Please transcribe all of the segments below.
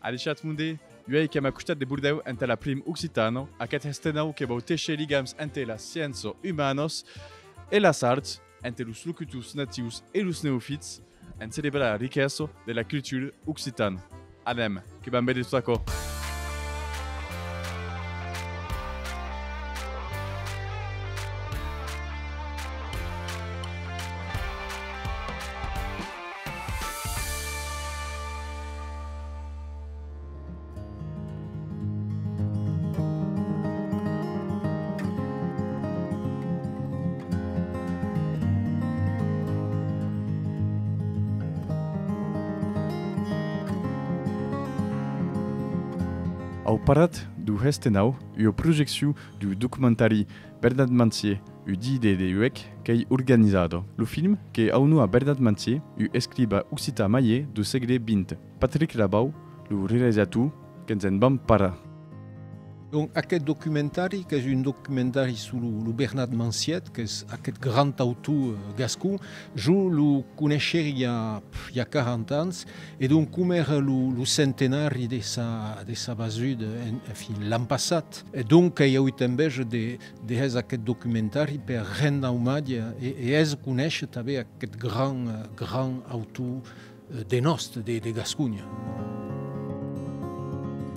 Aliciat munde, uei che m'accustat de burdeu ente la prim occitano, aquest estenau che bau teche ligams ente la scienzo humanos e las arts, ente lus locutus natius e lus neofits, en celebra la riqueso de la culture occitane. Anem, che ben bede tutako. Au parat du hestenau, o projecțiu du documentari Bernard Mantier, d'ide de uec qu'ei organizado. Le film que aunu a Bernard Mantier, escriba Occita Maie du segle XX. Patrick Labau, le realizator, qu'en bam para. Donc, aquest documentari, que és un documentari sur le Bernard Manciet, que és aquest grand autor gascon, jo lo coneixer hi ha 40 anys, et donc com era le centenari de sa basud l'any passat. Et donc hi ha hagut també de aquest documentari per rendre homatge i és conèixer també aquest grand autor de nostre, de Gascunya.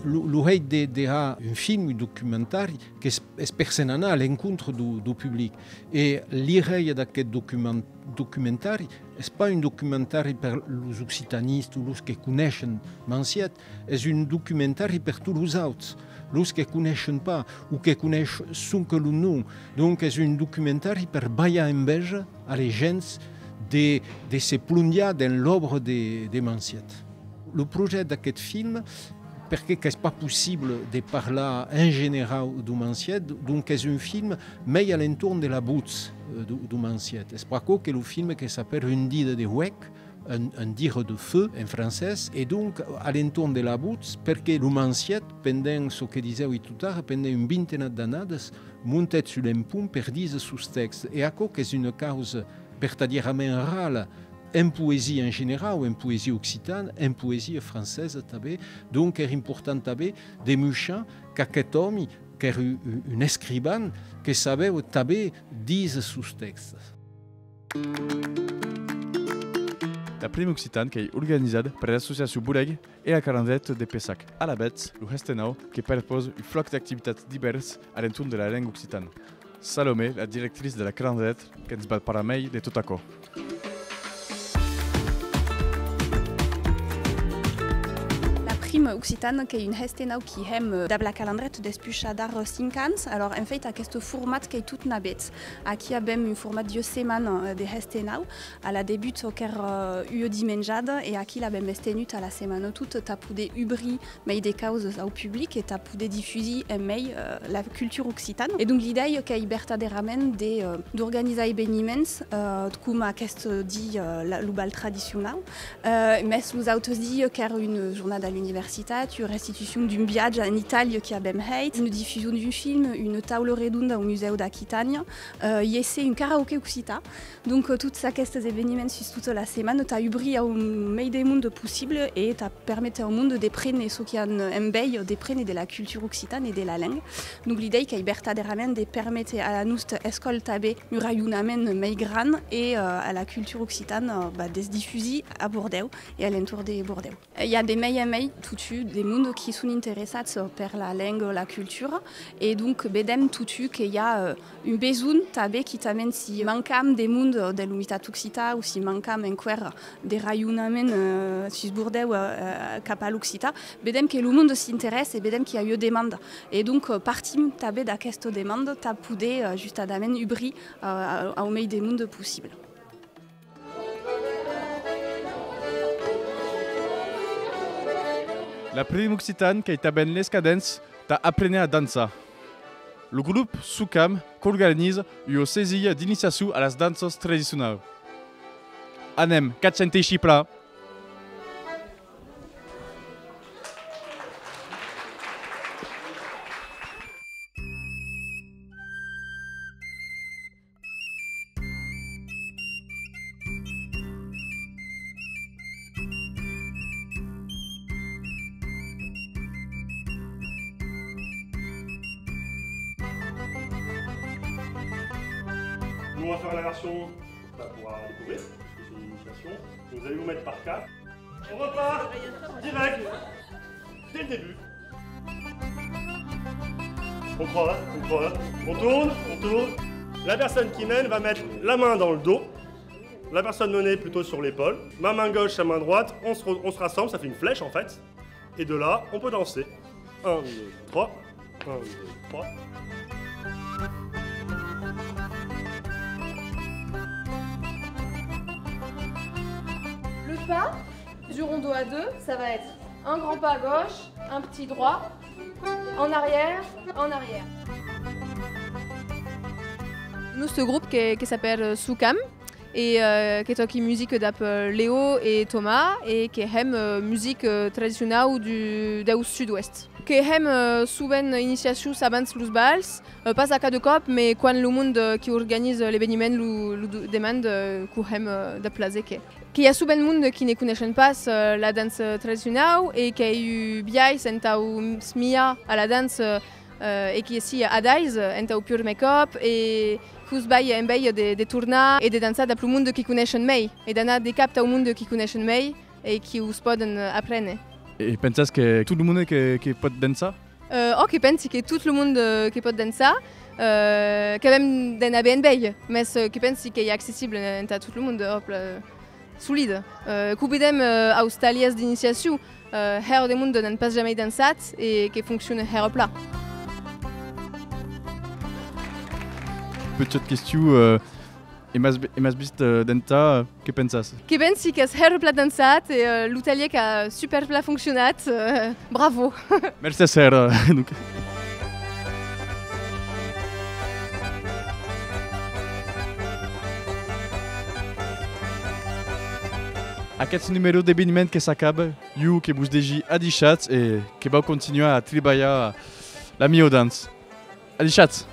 Le rei ha un film, un documentari, que és per anar a l'encontre du public. I l'irei d'aquest documentari és pas un documentari per els occitanistes o els que coneixen Manciet, és un documentari per tots els altres, els que coneixen pas o que coneixen son que el nom. Donc és un documentari per ballar enveja a les gens de se plonjar dans l'obra de Manciet. Le projet d'aquest film, perquè és pas possible de parlar en general du Manciet, donc és un film més a l'entorn de la bouts du Manciet. És per això que le film que s'appelle Un dire de huec, un dire de feu en francès, et donc à l'entorn de la bouts, perquè le Manciet, pendant ce que diseu tot ara, pendant une vingtaine d'anades, montet sur l'empont per dir sus texts. Et això que és una causa verdaderament rara en poésie en général, en poésie occitane, en poésie française també. Donc est important també de muchar qu'aquest homme, qu'era un escriban, que sabeu també dir sus textes. La prime occitane qui est organisée par l'association Bouleg et la calendrette de Pessac. À la bête, le Hestenau qui propose une flotte d'activités diverses à l'entour de la langue occitane. Salomé, la directrice de la calendrette, qui nous bat par mail de Totako. Occitane, qui est une hestenau qui aime d'ab la calendrette d'espuchadar 5 ans. Alors en fait, aquest format qui est tout nabet. Aquí abem un format de semaine de hestenau. À la début, ker dimenjada et aquí l'abem estenut à la semaine toute tapude ubri, mais des causes au public et tapude diffusi mais la culture occitane. Et donc l'idée qu'est vertaderament d'organiser événements comme aquest dit l'ubal traditionnel. Mais nous autres dit car une journée à l'université, une restitution d'un viaggio en Italie qui a ben fait, une diffusion d'un film, une table redonda au musée d'Aquitania, c'est un karaoké occita. Donc toutes ces événements sur toute la semaine, tu as ubri au meilleur des mondes possible et tu as permis au monde de prendre ce qui a un bail, de prendre de la culture occitane et de la langue. Donc l'idée qu'est vertaderament de permettre à la nostra école tabe un rayonnement mai grand et à la culture occitane de se diffuser à Bordeaux et à l'entour de Bordeaux. Il y a des mails des mondes qui sont intéressés par la langue, la culture, et donc bedem tutu qu'il y a un besoin tabe qui t'amène si mancam des mondes de l'humitat occita ou si mancam enquer des rayonnements sur Bordeaux cap à l'occita, bedem que le monde s'intéresse et bedem qu'il y a eu demande. Et donc partim tabe d'aquesta demande tapude juste à d'amène ubri au meilleur des mondes possible. La prime occitane qui est ben les cadences t'a appris à danser. Le groupe Soukam organise une saisie d'initiation à las danses traditionnelles. Anem, 400 chipla. on va faire la version pour découvrir, parce que c'est une initiation. Donc, vous allez vous mettre par 4. On repart direct, dès le début. On croise, on tourne. La personne qui mène va mettre la main dans le dos. La personne menée plutôt sur l'épaule. Ma main gauche, sa main droite, on se rassemble, ça fait une flèche en fait. Et de là, on peut danser. 1, 2, 3. 1, 2, 3. Le pas du rondeau à deux, ça va être un grand pas à gauche, un petit droit, en arrière, en arrière. Nous, ce groupe qui s'appelle Soukam, et qui est une musique d'après Léo et Thomas, et qui aime musique traditionnelle du sud-ouest. Qui aime souvent l'initiation abans los balls, pas à cada cop, mais quand le monde qui organise l'événement le demande, qu'on aime de placer. Qu'il y a souvent monde qui ne connaissent pas la danse traditionnelle et qui a eu biais en smia à la danse et qui est ici à Dais, en pure make-up et Kus bai en bai de tournar et de danser d'après le monde qui connaissent mieux et d'anar des caps au monde qui connaissent mieux et qui us poden apprendre. Et pensas que tout le monde qui peut danser? Qui pense que tout le monde qui peut danser, quand même d'un ABNB, mais qui pense qu'il est accessible à tout le monde, solide. Kubidem Australias d'initiation, her du monde n'a pas jamais dansé et qui fonctionne her plat. Petite question, emas bist denta, que pensas? Que pensi que her plat dansat et l'Italie qui a super plat fonctionnat, bravo. Merci Sarah. Aquest numéro d'événement que s'acaba, you que vous déjà adichat et que va continuer à travailler la miodance. Adichat.